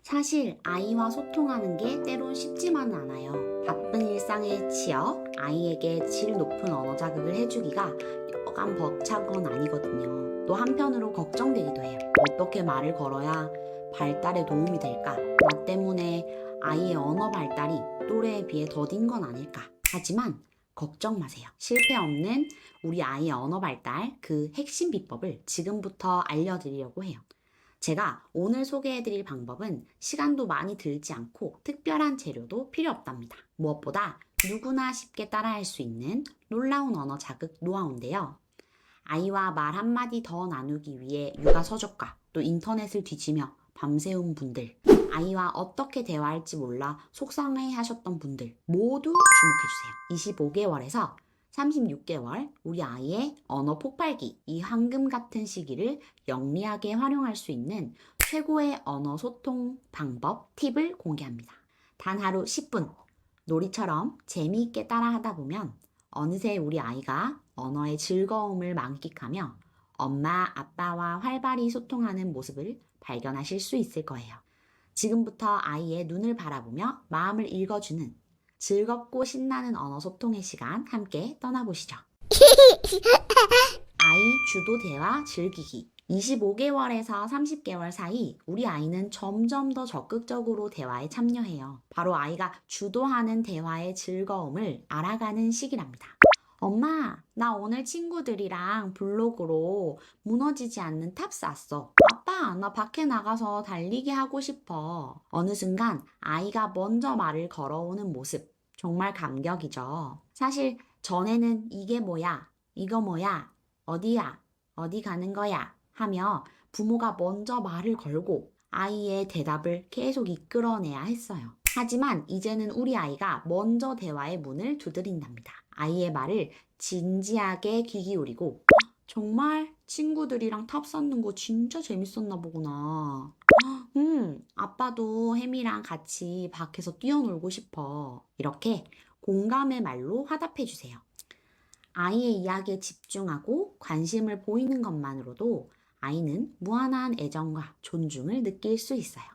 사실 아이와 소통하는 게 때론 쉽지만은 않아요. 바쁜 일상에 치여 아이에게 질 높은 언어 자극을 해주기가 여간 벅찬 건 아니거든요. 또 한편으로 걱정되기도 해요. 어떻게 말을 걸어야 발달에 도움이 될까? 나 때문에 아이의 언어 발달이 또래에 비해 더딘 건 아닐까? 하지만 걱정 마세요. 실패 없는 우리 아이의 언어 발달 그 핵심 비법을 지금부터 알려드리려고 해요. 제가 오늘 소개해드릴 방법은 시간도 많이 들지 않고 특별한 재료도 필요 없답니다. 무엇보다 누구나 쉽게 따라할 수 있는 놀라운 언어 자극 노하우인데요. 아이와 말 한마디 더 나누기 위해 육아 서적과 또 인터넷을 뒤지며 밤새운 분들, 아이와 어떻게 대화할지 몰라 속상해 하셨던 분들 모두 주목해주세요. 25개월에서 36개월 우리 아이의 언어 폭발기, 이 황금 같은 시기를 영리하게 활용할 수 있는 최고의 언어 소통 방법, 팁을 공개합니다. 단 하루 10분, 놀이처럼 재미있게 따라하다 보면 어느새 우리 아이가 언어의 즐거움을 만끽하며 엄마, 아빠와 활발히 소통하는 모습을 발견하실 수 있을 거예요. 지금부터 아이의 눈을 바라보며 마음을 읽어주는 즐겁고 신나는 언어 소통의 시간 함께 떠나보시죠. 아이 주도 대화 즐기기. 25개월에서 30개월 사이 우리 아이는 점점 더 적극적으로 대화에 참여해요. 바로 아이가 주도하는 대화의 즐거움을 알아가는 시기랍니다. 엄마, 나 오늘 친구들이랑 블로그로 무너지지 않는 탑 쌌어. 아빠, 나 밖에 나가서 달리기 하고 싶어. 어느 순간 아이가 먼저 말을 걸어오는 모습. 정말 감격이죠. 사실 전에는 이게 뭐야? 이거 뭐야? 어디야? 어디 가는 거야? 하며 부모가 먼저 말을 걸고 아이의 대답을 계속 이끌어내야 했어요. 하지만 이제는 우리 아이가 먼저 대화의 문을 두드린답니다. 아이의 말을 진지하게 귀 기울이고 정말 친구들이랑 탑 쌓는 거 진짜 재밌었나 보구나. 아빠도 혜미랑 같이 밖에서 뛰어놀고 싶어. 이렇게 공감의 말로 화답해 주세요. 아이의 이야기에 집중하고 관심을 보이는 것만으로도 아이는 무한한 애정과 존중을 느낄 수 있어요.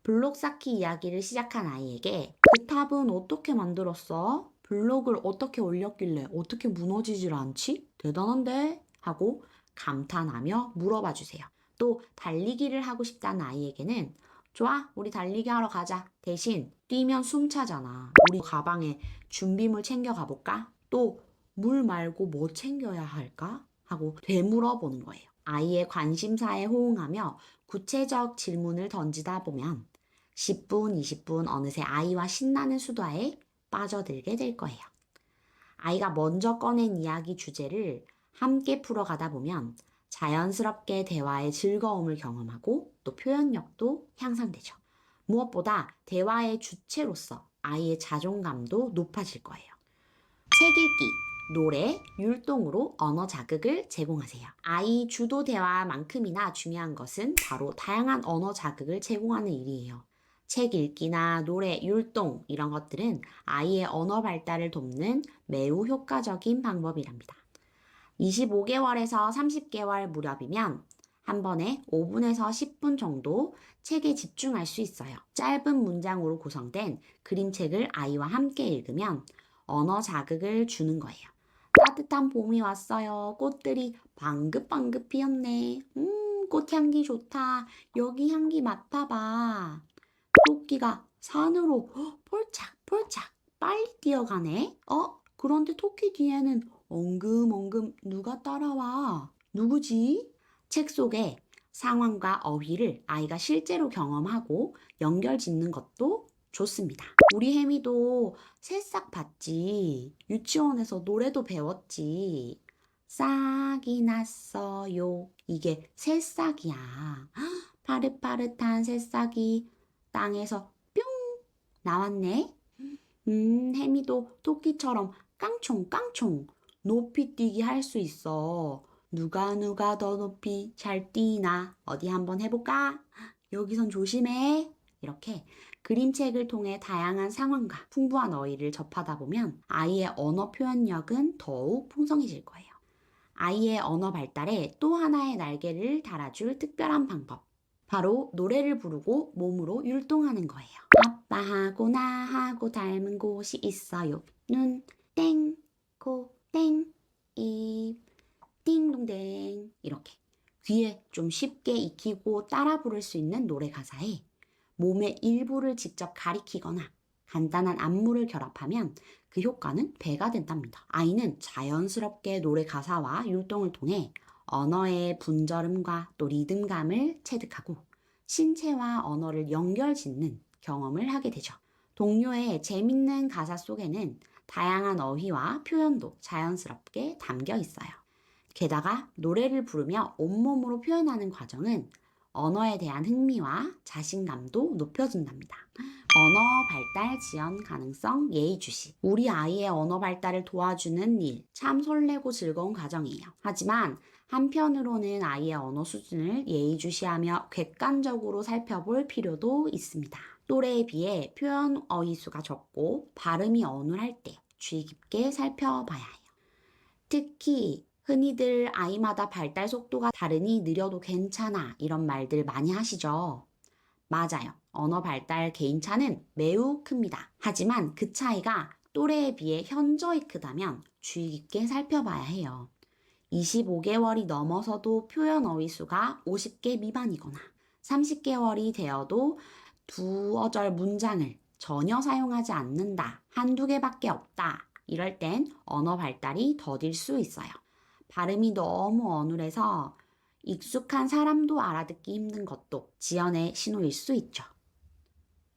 블록 쌓기 이야기를 시작한 아이에게 그 탑은 어떻게 만들었어? 블록을 어떻게 올렸길래 어떻게 무너지질 않지? 대단한데? 하고 감탄하며 물어봐 주세요. 또 달리기를 하고 싶다는 아이에게는 좋아, 우리 달리기 하러 가자. 대신 뛰면 숨 차잖아. 우리 가방에 준비물 챙겨 가볼까? 또 물 말고 뭐 챙겨야 할까? 하고 되물어 보는 거예요. 아이의 관심사에 호응하며 구체적 질문을 던지다 보면 10분, 20분 어느새 아이와 신나는 수다에 빠져들게 될 거예요. 아이가 먼저 꺼낸 이야기 주제를 함께 풀어가다 보면 자연스럽게 대화의 즐거움을 경험하고 또 표현력도 향상되죠. 무엇보다 대화의 주체로서 아이의 자존감도 높아질 거예요. 책 읽기, 노래, 율동으로 언어 자극을 제공하세요. 아이 주도 대화만큼이나 중요한 것은 바로 다양한 언어 자극을 제공하는 일이에요. 책 읽기나 노래, 율동 이런 것들은 아이의 언어 발달을 돕는 매우 효과적인 방법이랍니다. 25개월에서 30개월 무렵이면 한 번에 5분에서 10분 정도 책에 집중할 수 있어요. 짧은 문장으로 구성된 그림책을 아이와 함께 읽으면 언어 자극을 주는 거예요. 따뜻한 봄이 왔어요. 꽃들이 방긋방긋 피었네. 꽃향기 좋다. 여기 향기 맡아봐. 토끼가 산으로 폴짝폴짝 빨리 뛰어가네. 그런데 토끼 뒤에는 엉금엉금 누가 따라와? 누구지? 책 속의 상황과 어휘를 아이가 실제로 경험하고 연결 짓는 것도 좋습니다. 우리 혜미도 새싹 봤지. 유치원에서 노래도 배웠지. 싹이 났어요. 이게 새싹이야. 파릇파릇한 새싹이 땅에서 뿅 나왔네. 혜미도 토끼처럼 깡총깡총 높이 뛰기 할 수 있어. 누가 더 높이 잘 뛰나? 어디 한번 해볼까? 여기선 조심해. 이렇게 그림책을 통해 다양한 상황과 풍부한 어휘를 접하다 보면 아이의 언어 표현력은 더욱 풍성해질 거예요. 아이의 언어 발달에 또 하나의 날개를 달아줄 특별한 방법. 바로 노래를 부르고 몸으로 율동하는 거예요. 아빠하고 나하고 닮은 곳이 있어요. 눈, 땡, 코, 땡, 입, 띵동댕. 이렇게 귀에 좀 쉽게 익히고 따라 부를 수 있는 노래 가사에 몸의 일부를 직접 가리키거나 간단한 안무를 결합하면 그 효과는 배가 된답니다. 아이는 자연스럽게 노래 가사와 율동을 통해 언어의 분절음과 또 리듬감을 체득하고 신체와 언어를 연결짓는 경험을 하게 되죠. 동요의 재밌는 가사 속에는 다양한 어휘와 표현도 자연스럽게 담겨 있어요. 게다가 노래를 부르며 온몸으로 표현하는 과정은 언어에 대한 흥미와 자신감도 높여준답니다. 언어 발달 지연 가능성 예의주시. 우리 아이의 언어 발달을 도와주는 일, 참 설레고 즐거운 과정이에요. 하지만 한편으로는 아이의 언어 수준을 예의주시하며 객관적으로 살펴볼 필요도 있습니다. 또래에 비해 표현 어휘수가 적고 발음이 어눌할 때 주의 깊게 살펴봐야 해요. 특히 흔히들 아이마다 발달 속도가 다르니 느려도 괜찮아 이런 말들 많이 하시죠? 맞아요. 언어 발달 개인차는 매우 큽니다. 하지만 그 차이가 또래에 비해 현저히 크다면 주의 깊게 살펴봐야 해요. 25개월이 넘어서도 표현 어휘수가 50개 미만이거나 30개월이 되어도 두어절 문장을 전혀 사용하지 않는다. 한두 개밖에 없다. 이럴 땐 언어 발달이 더딜 수 있어요. 발음이 너무 어눌해서 익숙한 사람도 알아듣기 힘든 것도 지연의 신호일 수 있죠.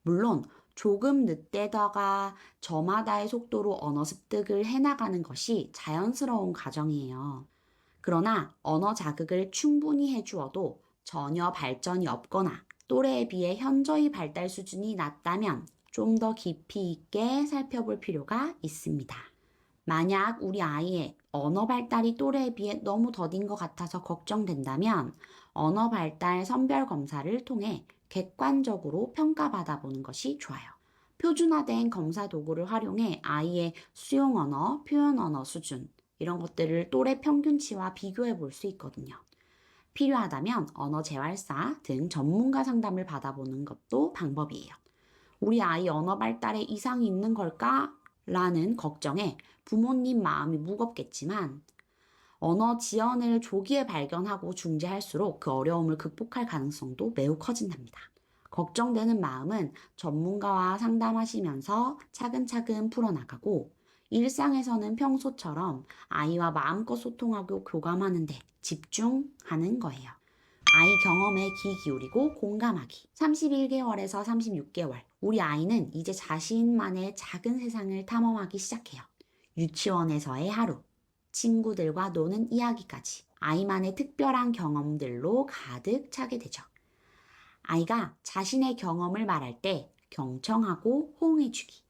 물론 조금 늦대다가 저마다의 속도로 언어 습득을 해나가는 것이 자연스러운 과정이에요. 그러나 언어 자극을 충분히 해주어도 전혀 발전이 없거나 또래에 비해 현저히 발달 수준이 낮다면 좀 더 깊이 있게 살펴볼 필요가 있습니다. 만약 우리 아이의 언어 발달이 또래에 비해 너무 더딘 것 같아서 걱정된다면 언어 발달 선별 검사를 통해 객관적으로 평가받아 보는 것이 좋아요. 표준화된 검사 도구를 활용해 아이의 수용 언어, 표현 언어 수준, 이런 것들을 또래 평균치와 비교해 볼 수 있거든요. 필요하다면 언어 재활사 등 전문가 상담을 받아보는 것도 방법이에요. 우리 아이 언어 발달에 이상이 있는 걸까? 라는 걱정에 부모님 마음이 무겁겠지만 언어 지연을 조기에 발견하고 중재할수록 그 어려움을 극복할 가능성도 매우 커진답니다. 걱정되는 마음은 전문가와 상담하시면서 차근차근 풀어나가고 일상에서는 평소처럼 아이와 마음껏 소통하고 교감하는 데 집중하는 거예요. 아이 경험에 귀 기울이고 공감하기. 31개월에서 36개월. 우리 아이는 이제 자신만의 작은 세상을 탐험하기 시작해요. 유치원에서의 하루, 친구들과 노는 이야기까지 아이만의 특별한 경험들로 가득 차게 되죠. 아이가 자신의 경험을 말할 때 경청하고 호응해주기.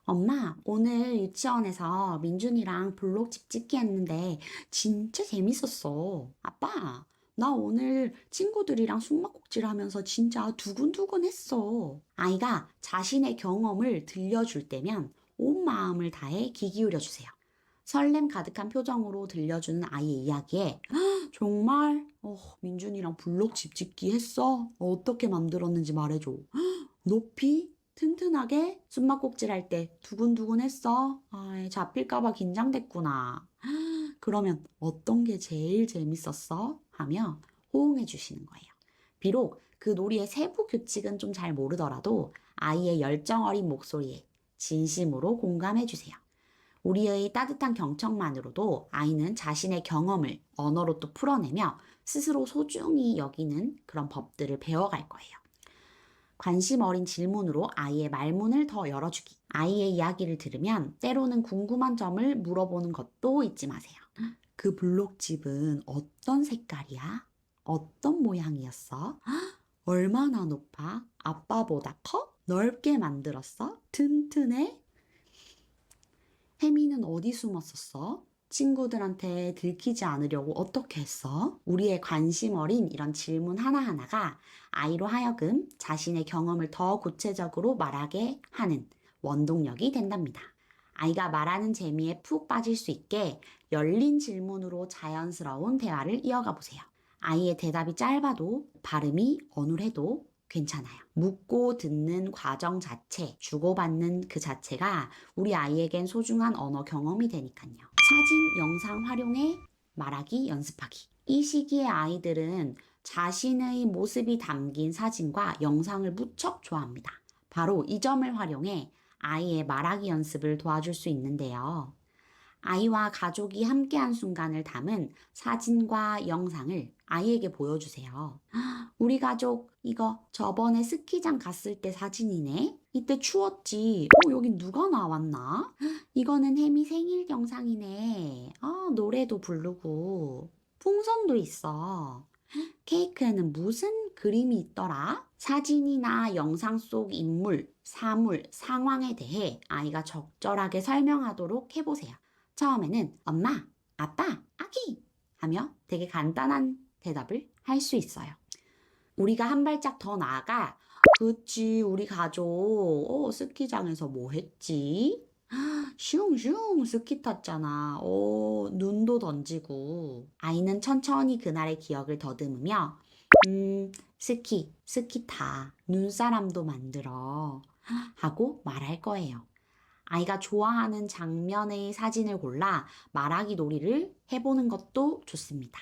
엄마, 오늘 유치원에서 민준이랑 블록 집짓기 했는데 진짜 재밌었어. 아빠, 나 오늘 친구들이랑 숨바꼭질 하면서 진짜 두근두근 했어. 아이가 자신의 경험을 들려줄 때면 온 마음을 다해 귀 기울여 주세요. 설렘 가득한 표정으로 들려주는 아이의 이야기에 정말 민준이랑 블록 집짓기 했어? 어떻게 만들었는지 말해줘. 높이 튼튼하게 숨바꼭질 할 때 두근두근 했어? 아, 잡힐까봐 긴장됐구나. 그러면 어떤 게 제일 재밌었어? 하며 호응해 주시는 거예요. 비록 그 놀이의 세부 규칙은 좀 잘 모르더라도 아이의 열정 어린 목소리에 진심으로 공감해 주세요. 우리의 따뜻한 경청만으로도 아이는 자신의 경험을 언어로 또 풀어내며 스스로 소중히 여기는 그런 법들을 배워갈 거예요. 관심 어린 질문으로 아이의 말문을 더 열어주기. 아이의 이야기를 들으면 때로는 궁금한 점을 물어보는 것도 잊지 마세요. 그 블록집은 어떤 색깔이야? 어떤 모양이었어? 얼마나 높아? 아빠보다 커? 넓게 만들었어? 튼튼해? 혜미는 어디 숨었었어? 친구들한테 들키지 않으려고 어떻게 했어? 우리의 관심 어린 이런 질문 하나하나가 아이로 하여금 자신의 경험을 더 구체적으로 말하게 하는 원동력이 된답니다. 아이가 말하는 재미에 푹 빠질 수 있게 열린 질문으로 자연스러운 대화를 이어가 보세요. 아이의 대답이 짧아도 발음이 어눌해도 괜찮아요. 묻고 듣는 과정 자체, 주고받는 그 자체가 우리 아이에겐 소중한 언어 경험이 되니까요. 사진, 영상 활용해 말하기 연습하기. 이 시기의 아이들은 자신의 모습이 담긴 사진과 영상을 무척 좋아합니다. 바로 이 점을 활용해 아이의 말하기 연습을 도와줄 수 있는데요. 아이와 가족이 함께한 순간을 담은 사진과 영상을 아이에게 보여주세요. 우리 가족 이거 저번에 스키장 갔을 때 사진이네. 이때 추웠지. 여긴 누가 나왔나? 이거는 혜미 생일 영상이네. 노래도 부르고 풍선도 있어. 케이크에는 무슨 그림이 있더라? 사진이나 영상 속 인물, 사물, 상황에 대해 아이가 적절하게 설명하도록 해보세요. 처음에는 엄마, 아빠, 아기 하며 되게 간단한 대답을 할 수 있어요. 우리가 한 발짝 더 나아가 그치 우리 가족 스키장에서 뭐 했지? 슝슝 스키 탔잖아. 눈도 던지고. 아이는 천천히 그날의 기억을 더듬으며 스키 타. 눈사람도 만들어. 하고 말할 거예요. 아이가 좋아하는 장면의 사진을 골라 말하기 놀이를 해보는 것도 좋습니다.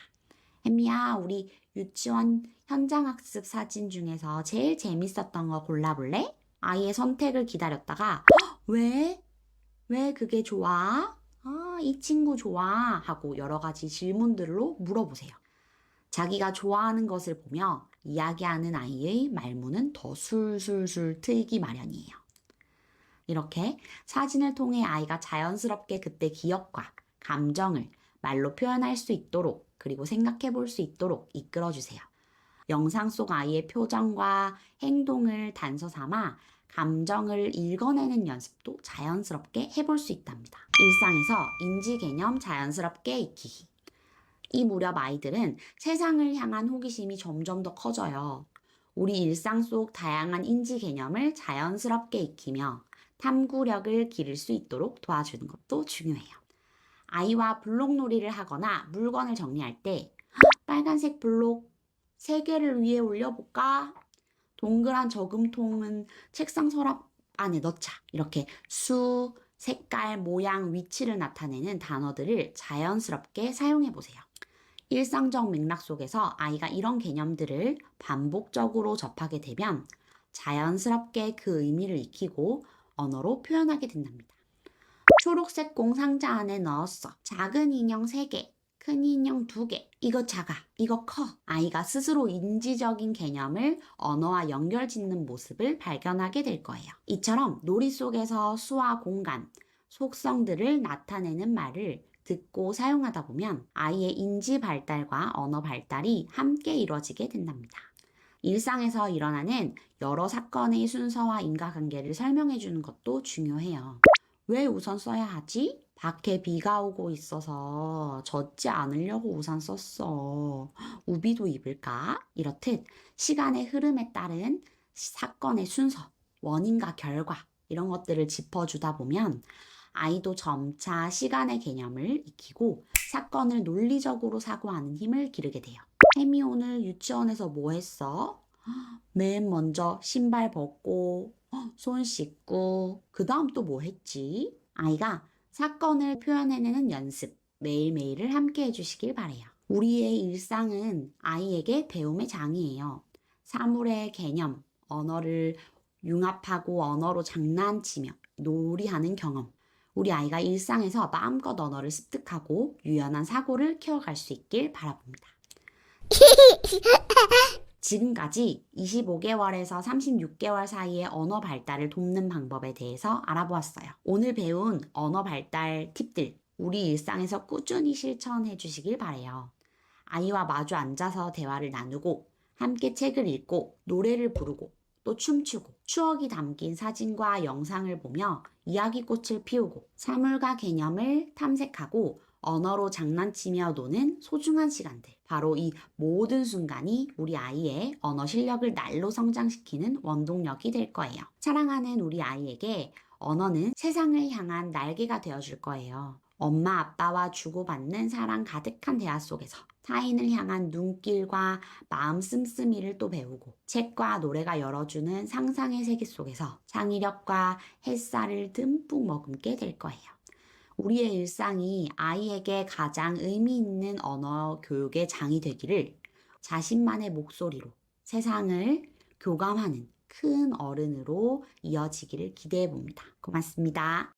혜미야, 우리 유치원 현장학습 사진 중에서 제일 재밌었던 거 골라볼래? 아이의 선택을 기다렸다가 왜? 왜 그게 좋아? 이 친구 좋아? 하고 여러 가지 질문들로 물어보세요. 자기가 좋아하는 것을 보며 이야기하는 아이의 말문은 더 술술술 트이기 마련이에요. 이렇게 사진을 통해 아이가 자연스럽게 그때 기억과 감정을 말로 표현할 수 있도록 그리고 생각해 볼 수 있도록 이끌어주세요. 영상 속 아이의 표정과 행동을 단서 삼아 감정을 읽어내는 연습도 자연스럽게 해볼 수 있답니다. 일상에서 인지 개념 자연스럽게 익히기. 이 무렵 아이들은 세상을 향한 호기심이 점점 더 커져요. 우리 일상 속 다양한 인지 개념을 자연스럽게 익히며 탐구력을 기를 수 있도록 도와주는 것도 중요해요. 아이와 블록놀이를 하거나 물건을 정리할 때 빨간색 블록 3개를 위에 올려볼까? 동그란 저금통은 책상 서랍 안에 넣자. 이렇게 수, 색깔, 모양, 위치를 나타내는 단어들을 자연스럽게 사용해 보세요. 일상적 맥락 속에서 아이가 이런 개념들을 반복적으로 접하게 되면 자연스럽게 그 의미를 익히고 언어로 표현하게 된답니다. 초록색 공 상자 안에 넣었어. 작은 인형 3개, 큰 인형 2개. 이거 작아, 이거 커. 아이가 스스로 인지적인 개념을 언어와 연결짓는 모습을 발견하게 될 거예요. 이처럼 놀이 속에서 수와 공간, 속성들을 나타내는 말을 듣고 사용하다 보면 아이의 인지 발달과 언어 발달이 함께 이루어지게 된답니다. 일상에서 일어나는 여러 사건의 순서와 인과관계를 설명해 주는 것도 중요해요. 왜 우선 써야 하지? 밖에 비가 오고 있어서 젖지 않으려고 우산 썼어. 우비도 입을까? 이렇듯 시간의 흐름에 따른 사건의 순서, 원인과 결과 이런 것들을 짚어주다 보면 아이도 점차 시간의 개념을 익히고 사건을 논리적으로 사고하는 힘을 기르게 돼요. 혜미 오늘 유치원에서 뭐 했어? 맨 먼저 신발 벗고 손 씻고 그 다음 또 뭐 했지? 아이가 사건을 표현해내는 연습 매일매일을 함께 해주시길 바래요. 우리의 일상은 아이에게 배움의 장이에요. 사물의 개념, 언어를 융합하고 언어로 장난치며 놀이하는 경험. 우리 아이가 일상에서 마음껏 언어를 습득하고 유연한 사고를 키워갈 수 있길 바라봅니다. 지금까지 25개월에서 36개월 사이의 언어 발달을 돕는 방법에 대해서 알아보았어요. 오늘 배운 언어 발달 팁들, 우리 일상에서 꾸준히 실천해 주시길 바래요. 아이와 마주 앉아서 대화를 나누고, 함께 책을 읽고, 노래를 부르고, 또 춤추고, 추억이 담긴 사진과 영상을 보며 이야기꽃을 피우고, 사물과 개념을 탐색하고, 언어로 장난치며 노는 소중한 시간들. 바로 이 모든 순간이 우리 아이의 언어 실력을 날로 성장시키는 원동력이 될 거예요. 사랑하는 우리 아이에게 언어는 세상을 향한 날개가 되어줄 거예요. 엄마 아빠와 주고받는 사랑 가득한 대화 속에서 타인을 향한 눈길과 마음 씀씀이를 또 배우고 책과 노래가 열어주는 상상의 세계 속에서 창의력과 햇살을 듬뿍 머금게 될 거예요. 우리의 일상이 아이에게 가장 의미 있는 언어 교육의 장이 되기를 자신만의 목소리로 세상을 교감하는 큰 어른으로 이어지기를 기대해 봅니다. 고맙습니다.